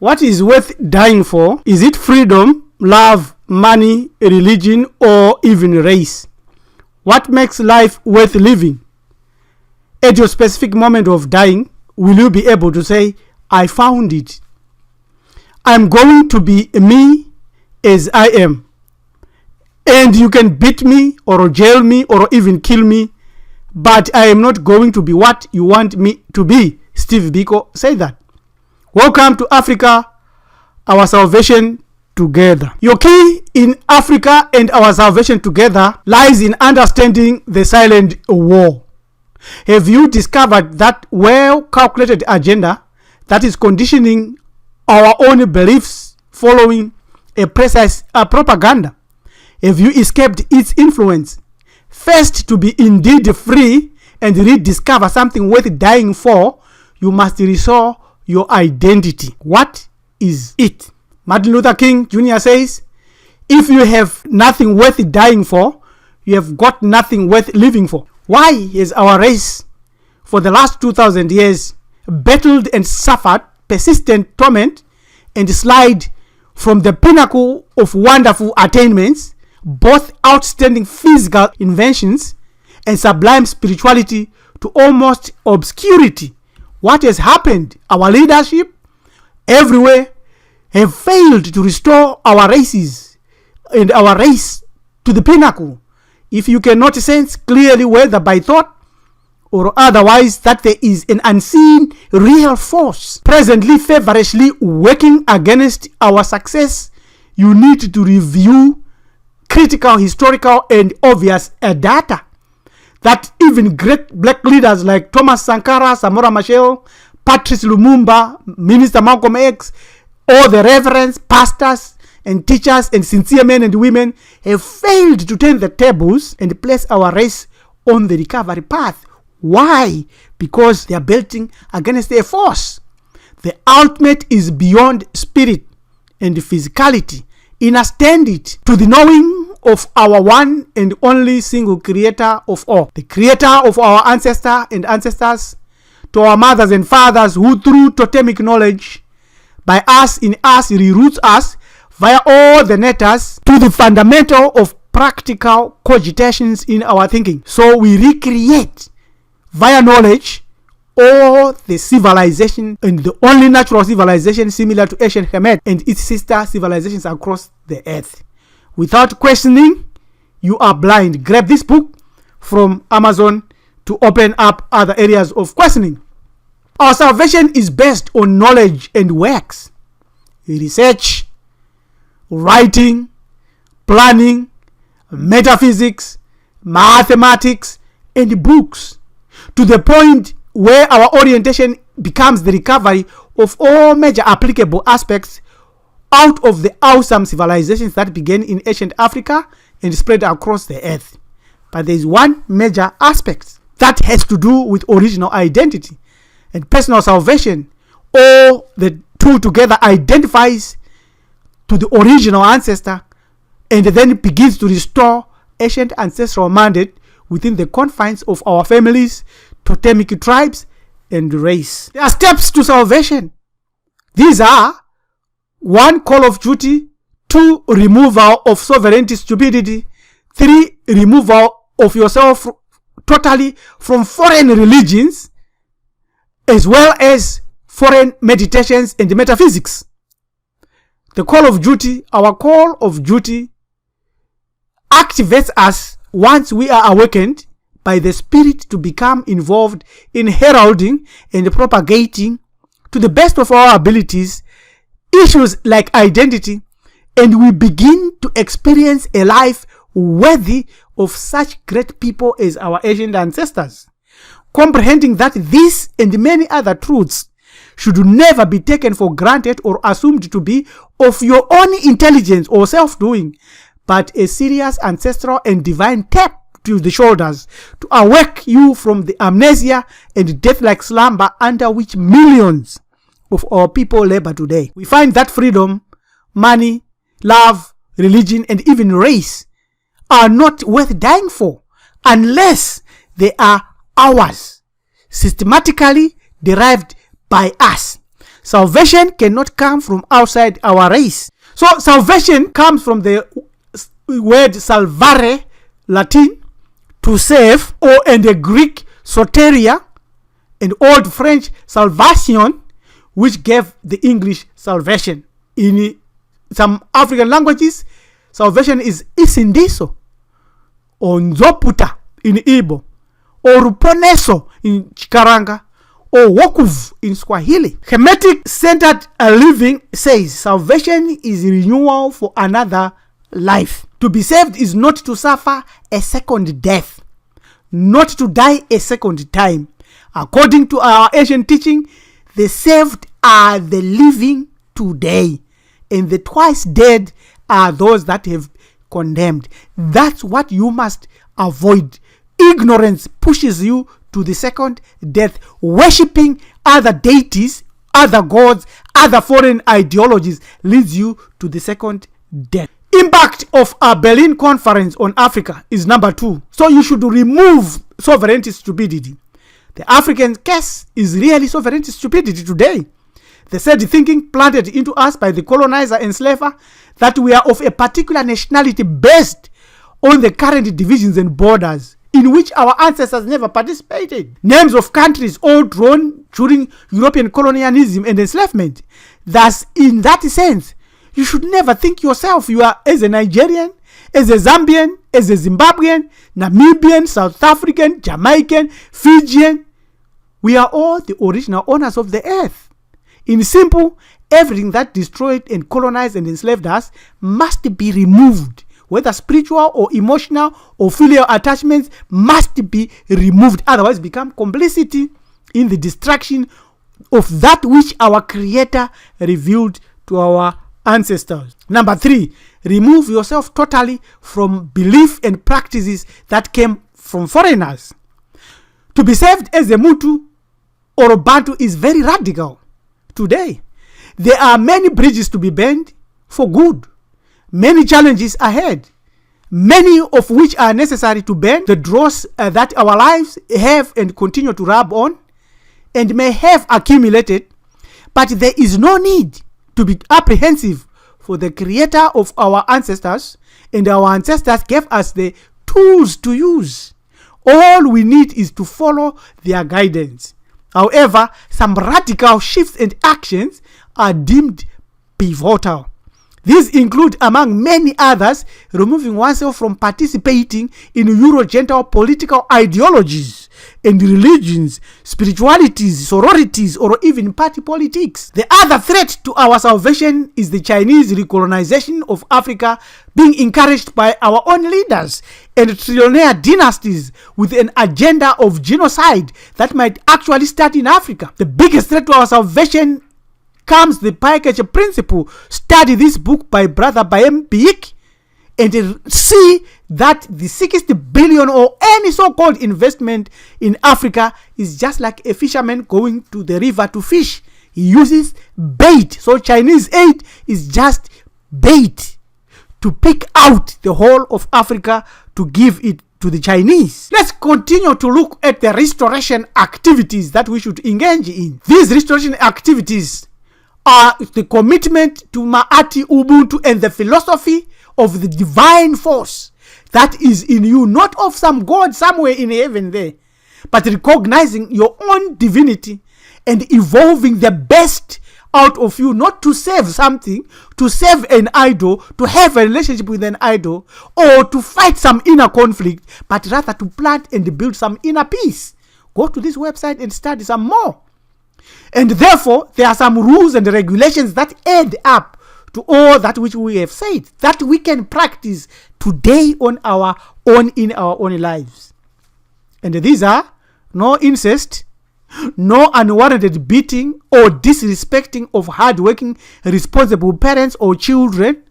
What is worth dying for? Is it freedom, love, money, religion, or even race? What makes life worth living? At your specific moment of dying, will you be able to say, I found it? I'm going to be me as I am. And you can beat me or jail me or even kill me, but I am not going to be what you want me to be. Steve Biko said that. Welcome to Africa, our salvation together. Your key in Africa and our salvation together lies in understanding the silent war. Have you discovered that well-calculated agenda that is conditioning our own beliefs following a precise propaganda? Have you escaped its influence? First, to be indeed free and rediscover something worth dying for, you must restore your identity. What is it? Martin Luther King Jr. says, if you have nothing worth dying for, you have got nothing worth living for. Why has our race for the last 2,000 years battled and suffered persistent torment and slide from the pinnacle of wonderful attainments, both outstanding physical inventions and sublime spirituality, to almost obscurity? What has happened? Our leadership everywhere have failed to restore our races and our race to the pinnacle. If you cannot sense clearly, whether by thought or otherwise, that there is an unseen real force presently feverishly working against our success, you need to review critical, historical, and obvious data that even great black leaders like Thomas Sankara, Samora Machel, Patrice Lumumba, Minister Malcolm X, all the reverends, pastors, and teachers, and sincere men and women have failed to turn the tables and place our race on the recovery path. Why? Because they are belting against a force. The ultimate is beyond spirit and physicality. Understand it to the knowing of our one and only single creator of all, the creator of our ancestor and ancestors, to our mothers and fathers who through totemic knowledge by us in us reroutes us via all the netters to the fundamental of practical cogitations in our thinking. So we recreate via knowledge all the civilization and the only natural civilization similar to ancient Kemet and its sister civilizations across the earth. Without questioning, you are blind. Grab this book from Amazon to open up other areas of questioning. Our salvation is based on knowledge and works, research, writing, planning, metaphysics, mathematics, and books, to the point where our orientation becomes the recovery of all major applicable aspects out of the awesome civilizations that began in ancient Africa and spread across the earth. But there is one major aspect that has to do with original identity and personal salvation. All the two together identifies to the original ancestor and then begins to restore ancient ancestral mandate within the confines of our families, totemic tribes, and race. There are steps to salvation. These are: 1. Call of duty. 2. Removal of sovereignty stupidity. 3. Removal of yourself totally from foreign religions as well as foreign meditations and metaphysics. The call of duty, our call of duty activates us once we are awakened by the spirit to become involved in heralding and propagating to the best of our abilities issues like identity, and we begin to experience a life worthy of such great people as our ancient ancestors. Comprehending that this and many other truths should never be taken for granted or assumed to be of your own intelligence or self-doing, but a serious ancestral and divine tap to the shoulders to awake you from the amnesia and death-like slumber under which millions of our people labor today. We find that freedom, money, love, religion, and even race are not worth dying for unless they are ours, systematically derived by us. Salvation cannot come from outside our race. So salvation comes from the word salvare, Latin, to save, or in the Greek soteria, and Old French salvation, which gave the English salvation. In some African languages, salvation is isindiso, or nzoputa in Igbo, or ruponeso in Chikaranga, or wokuv in Swahili. Hermetic centered living says salvation is renewal for another life. To be saved is not to suffer a second death, not to die a second time. According to our ancient teaching, the saved are the living today, and the twice dead are those that have condemned. That's what you must avoid. Ignorance pushes you to the second death. Worshipping other deities, other gods, other foreign ideologies leads you to the second death. Impact of a Berlin Conference on Africa is number 2. So you should remove sovereignty stupidity. The African case is really sovereignty stupidity today. The said thinking planted into us by the colonizer and enslaver that we are of a particular nationality based on the current divisions and borders in which our ancestors never participated. Names of countries all drawn during European colonialism and enslavement. Thus, in that sense, you should never think yourself you are as a Nigerian, as a Zambian, as a Zimbabwean, Namibian, South African, Jamaican, Fijian. We are all the original owners of the earth. In simple, everything that destroyed and colonized and enslaved us must be removed. Whether spiritual or emotional or filial attachments must be removed. Otherwise, become complicity in the destruction of that which our Creator revealed to our ancestors. Number 3, remove yourself totally from belief and practices that came from foreigners. To be saved as a Mutu or a Bantu is very radical. Today, there are many bridges to be burned for good. Many challenges ahead, many of which are necessary to bend the dross that our lives have and continue to rub on and may have accumulated. But there is no need to be apprehensive, for the Creator of our ancestors and our ancestors gave us the tools to use. All we need is to follow their guidance. However, some radical shifts and actions are deemed pivotal. These include, among many others, removing oneself from participating in Eurogenital political ideologies and religions, spiritualities, sororities, or even party politics. The other threat to our salvation is the Chinese recolonization of Africa being encouraged by our own leaders and trillionaire dynasties with an agenda of genocide that might actually start in Africa. The biggest threat to our salvation comes the Package Principle. Study this book by Brother Bayem Biik and see that the 60 billion or any so-called investment in Africa is just like a fisherman going to the river to fish. He uses bait. So Chinese aid is just bait to pick out the whole of Africa to give it to the Chinese. Let's continue to look at the restoration activities that we should engage in. These restoration activities are the commitment to Ma'ati Ubuntu and the philosophy of the divine force that is in you, not of some God somewhere in heaven there, but recognizing your own divinity and evolving the best out of you, not to save something, to save an idol, to have a relationship with an idol, or to fight some inner conflict, but rather to plant and build some inner peace. Go to this website and study some more. And therefore, there are some rules and regulations that add up to all that which we have said, that we can practice today on our own, in our own lives. And these are no incest, no unwarranted beating or disrespecting of hardworking, responsible parents or children,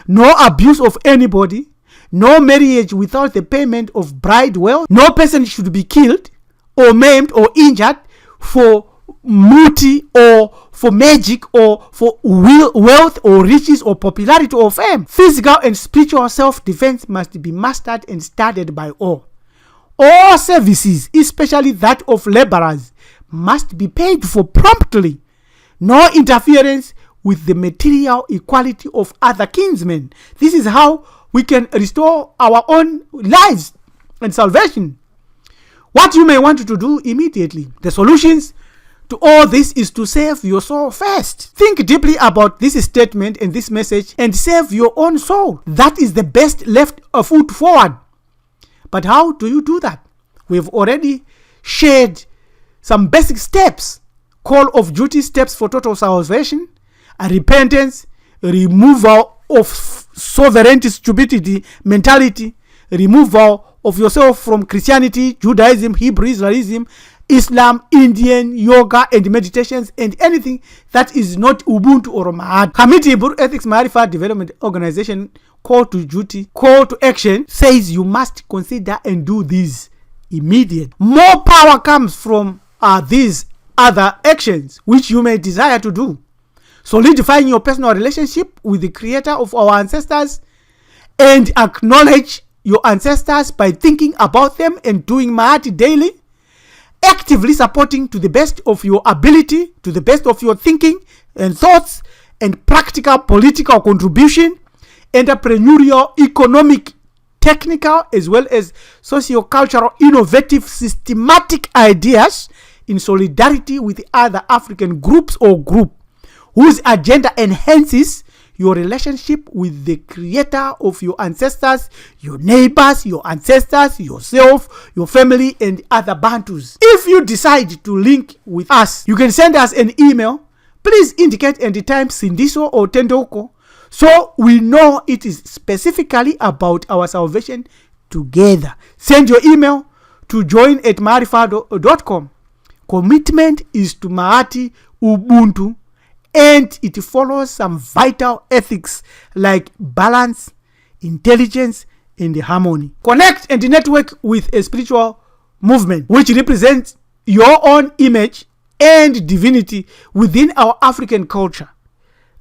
no abuse of anybody, no marriage without the payment of bride wealth, no person should be killed or maimed or injured for muti or for magic or for wealth or riches or popularity or fame. Physical and spiritual self-defense must be mastered and studied by all. All services, especially that of laborers, must be paid for promptly. no interference with the material equality of other kinsmen. This is how we can restore our own lives and salvation. What you may want to do immediately. The solutions to all this is to save your soul first. Think deeply about this statement and this message and save your own soul. That is the best left foot forward. But how do you do that? We've already shared some basic steps. Call of duty steps for total salvation, repentance, removal of sovereignty stupidity mentality, removal of yourself from Christianity, Judaism, Hebrew Israelism, Islam, Indian, yoga and meditations, and anything that is not Ubuntu or Mahad. Kamiti Iburu Ethics Maarifa Development Organization call to duty, call to action says you must consider and do this immediate. More power comes from these other actions which you may desire to do. Solidifying your personal relationship with the creator of our ancestors and acknowledge your ancestors by thinking about them and doing Mahati daily. Actively supporting to the best of your ability, to the best of your thinking and thoughts and practical political contribution, entrepreneurial, economic, technical, as well as socio-cultural, innovative, systematic ideas in solidarity with other African groups or group whose agenda enhances your relationship with the creator of your ancestors, your neighbors, your ancestors, yourself, your family, and other Bantus. If you decide to link with us, you can send us an email. Please indicate any time Sindiso or Tendoko so we know it is specifically about our salvation together. Send your email to join@maarifa.com. Commitment is to Mahati Ubuntu, and it follows some vital ethics like balance, intelligence, and harmony. Connect and network with a spiritual movement which represents your own image and divinity within our African culture.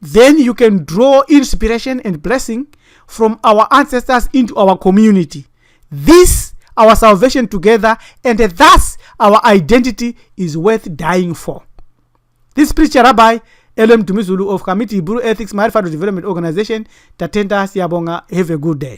Then you can draw inspiration and blessing from our ancestors into our community. This, our salvation together, and thus our identity is worth dying for. This spiritual rabbi LM Tumisulu of Kamiti Iburu Ethics Maarifa Development Organization, Tatenda Siabonga. Have a good day.